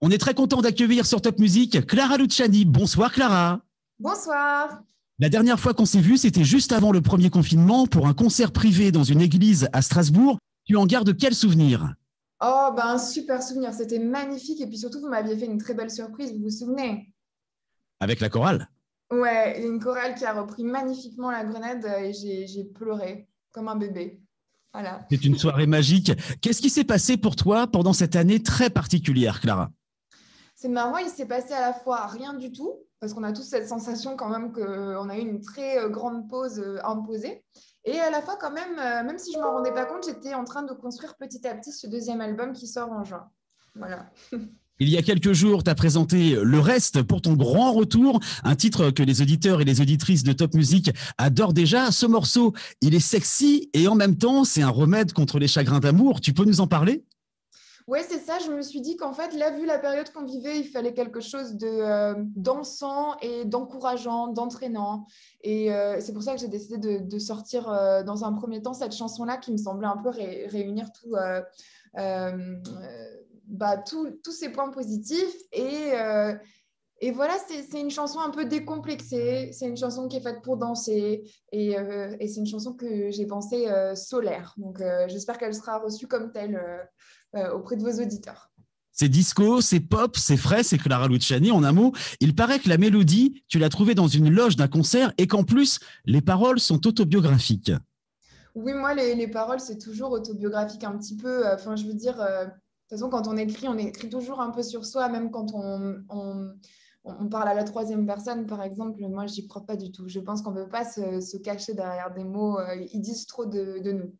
On est très content d'accueillir sur Top Music Clara Luciani. Bonsoir Clara. Bonsoir. La dernière fois qu'on s'est vu, c'était juste avant le premier confinement pour un concert privé dans une église à Strasbourg. Tu en gardes quel souvenir? Oh, ben, un super souvenir, c'était magnifique. Et puis surtout, vous m'aviez fait une très belle surprise, vous vous souvenez? Avec la chorale. Ouais, il y a une chorale qui a repris magnifiquement la grenade et j'ai pleuré comme un bébé. Voilà. C'est une soirée magique. Qu'est-ce qui s'est passé pour toi pendant cette année très particulière, Clara? C'est marrant, il s'est passé à la fois rien du tout, parce qu'on a tous cette sensation quand même qu'on a eu une très grande pause imposée. Et à la fois quand même, même si je ne m'en rendais pas compte, j'étais en train de construire petit à petit ce deuxième album qui sort en juin. Voilà. Il y a quelques jours, tu as présenté Le Reste pour ton grand retour, un titre que les auditeurs et les auditrices de Top Music adorent déjà. Ce morceau, il est sexy et en même temps, c'est un remède contre les chagrins d'amour. Tu peux nous en parler? Oui, c'est ça. Je me suis dit qu'en fait, là, vu la période qu'on vivait, il fallait quelque chose de dansant et d'encourageant, d'entraînant. Et c'est pour ça que j'ai décidé de sortir dans un premier temps cette chanson-là qui me semblait un peu réunir euh, tous ces points positifs. Et voilà, c'est une chanson un peu décomplexée. C'est une chanson qui est faite pour danser. Et c'est une chanson que j'ai pensée solaire. Donc, j'espère qu'elle sera reçue comme telle auprès de vos auditeurs. C'est disco, c'est pop, c'est frais, c'est Clara Luciani. En un mot, il paraît que la mélodie, tu l'as trouvée dans une loge d'un concert et qu'en plus, les paroles sont autobiographiques. Oui, moi, les paroles, c'est toujours autobiographique un petit peu. Enfin, je veux dire, de toute façon, quand on écrit toujours un peu sur soi, même quand on parle à la troisième personne, par exemple. Moi, j'y crois pas du tout. Je pense qu'on ne peut pas se cacher derrière des mots. Ils disent trop de nous.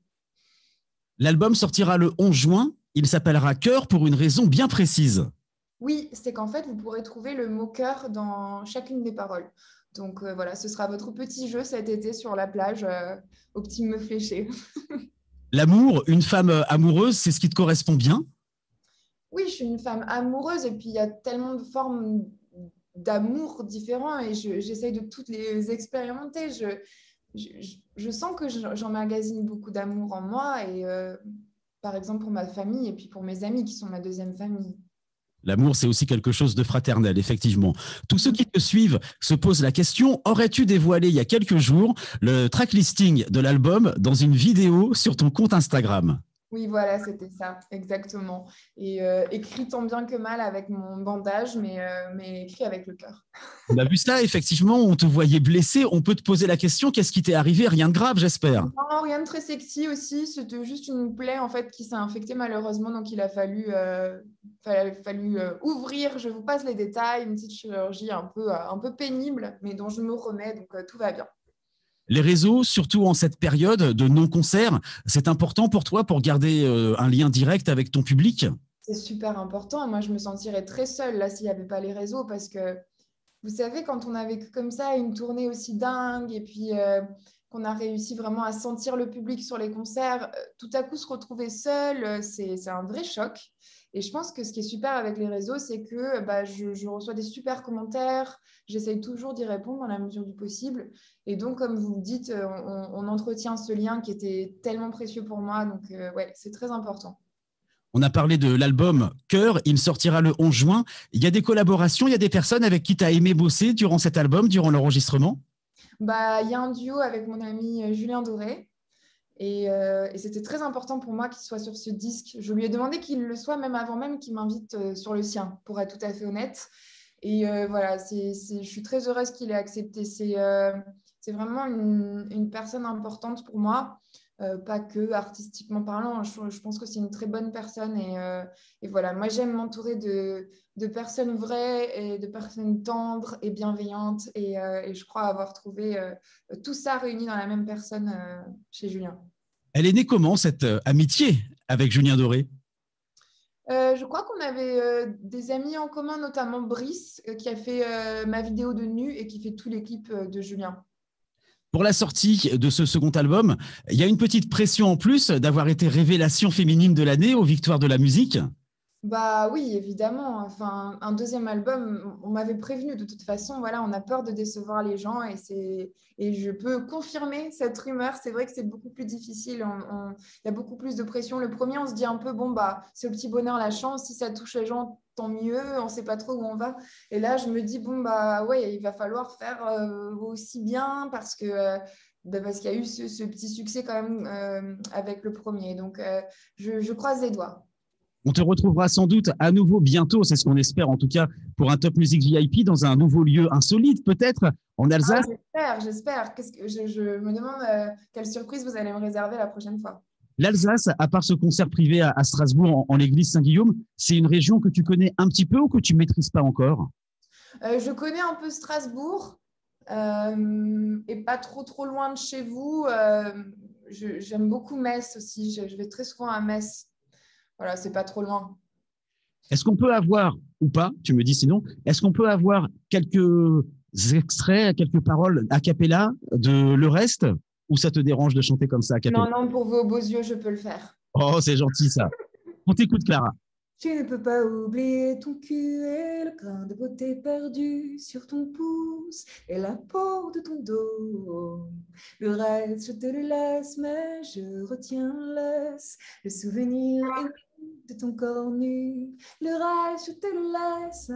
L'album sortira le 11 juin. Il s'appellera Cœur pour une raison bien précise. Oui, c'est qu'en fait, vous pourrez trouver le mot cœur dans chacune des paroles. Donc voilà, ce sera votre petit jeu cet été sur la plage au petit me fléché. L'amour, une femme amoureuse, c'est ce qui te correspond bien? Oui, je suis une femme amoureuse et puis il y a tellement de formes d'amour différents et j'essaye de toutes les expérimenter. Je sens que j'emmagasine beaucoup d'amour en moi et par exemple pour ma famille et puis pour mes amis qui sont ma deuxième famille. L'amour, c'est aussi quelque chose de fraternel, effectivement. Tous ceux qui te suivent se posent la question, aurais-tu dévoilé il y a quelques jours le track listing de l'album dans une vidéo sur ton compte Instagram? Oui, voilà, c'était ça, exactement. Et écrit tant bien que mal avec mon bandage, mais écrit avec le cœur. On a vu ça, effectivement, on te voyait blessé. On peut te poser la question, qu'est-ce qui t'est arrivé? Rien de grave, j'espère. Non, rien de très sexy aussi. C'était juste une plaie en fait qui s'est infectée malheureusement, donc il a fallu ouvrir. Je vous passe les détails, une petite chirurgie un peu pénible, mais dont je me remets, donc tout va bien. Les réseaux, surtout en cette période de non-concert, c'est important pour toi pour garder un lien direct avec ton public? C'est super important. Moi, je me sentirais très seule là s'il n'y avait pas les réseaux parce que vous savez, quand on a vécu comme ça une tournée aussi dingue et puis qu'on a réussi vraiment à sentir le public sur les concerts, tout à coup se retrouver seul, c'est un vrai choc. Et je pense que ce qui est super avec les réseaux, c'est que je reçois des super commentaires, j'essaye toujours d'y répondre dans la mesure du possible. Et donc, comme vous le dites, on entretient ce lien qui était tellement précieux pour moi. Donc, ouais, c'est très important. On a parlé de l'album Cœur, il sortira le 11 juin. Il y a des collaborations, il y a des personnes avec qui tu as aimé bosser durant cet album, durant l'enregistrement? Il y a un duo avec mon ami Julien Doré. Et c'était très important pour moi qu'il soit sur ce disque. Je lui ai demandé qu'il le soit même avant même qu'il m'invite sur le sien, pour être tout à fait honnête. Et voilà, je suis très heureuse qu'il ait accepté. C'est vraiment une personne importante pour moi, pas que artistiquement parlant. Je pense que c'est une très bonne personne. Et voilà, moi j'aime m'entourer de personnes vraies et de personnes tendres et bienveillantes. Et je crois avoir trouvé tout ça réuni dans la même personne chez Julien. Elle est née comment, cette amitié avec Julien Doré? Je crois qu'on avait des amis en commun, notamment Brice, qui a fait ma vidéo de nu et qui fait tous les clips de Julien. Pour la sortie de ce second album, il y a une petite pression en plus d'avoir été révélation féminine de l'année aux Victoires de la musique. Bah oui, évidemment. Enfin, un deuxième album, on m'avait prévenu de toute façon. Voilà, on a peur de décevoir les gens et je peux confirmer cette rumeur. C'est vrai que c'est beaucoup plus difficile. Il y a beaucoup plus de pression. Le premier, on se dit un peu bon bah c'est au petit bonheur la chance. Si ça touche les gens, tant mieux. On ne sait pas trop où on va. Et là, je me dis bon bah ouais, il va falloir faire aussi bien parce qu'il y a eu ce petit succès quand même avec le premier. Donc je croise les doigts. On te retrouvera sans doute à nouveau bientôt, c'est ce qu'on espère en tout cas, pour un Top Music VIP dans un nouveau lieu insolite peut-être en Ah, Alsace. j'espère. Qu'est-ce que je me demande quelle surprise vous allez me réserver la prochaine fois. L'Alsace, à part ce concert privé à Strasbourg en l'église Saint-Guillaume, c'est une région que tu connais un petit peu ou que tu maîtrises pas encore? Je connais un peu Strasbourg et pas trop loin de chez vous. J'aime beaucoup Metz aussi. Je vais très souvent à Metz. Voilà, c'est pas trop loin. Est-ce qu'on peut avoir, ou pas, tu me dis sinon, est-ce qu'on peut avoir quelques extraits, quelques paroles a cappella de Le Reste, ou ça te dérange de chanter comme ça a cappella? Non, non, pour vos beaux yeux, je peux le faire. Oh, c'est gentil ça. On t'écoute, Clara. Tu ne peux pas oublier ton cul et le grain de beauté perdu sur ton pouce et la peau de ton dos. Le reste, je te le laisse, mais je retiens, laisse le souvenir ému de ton corps nu. Le reste, je te le laisse.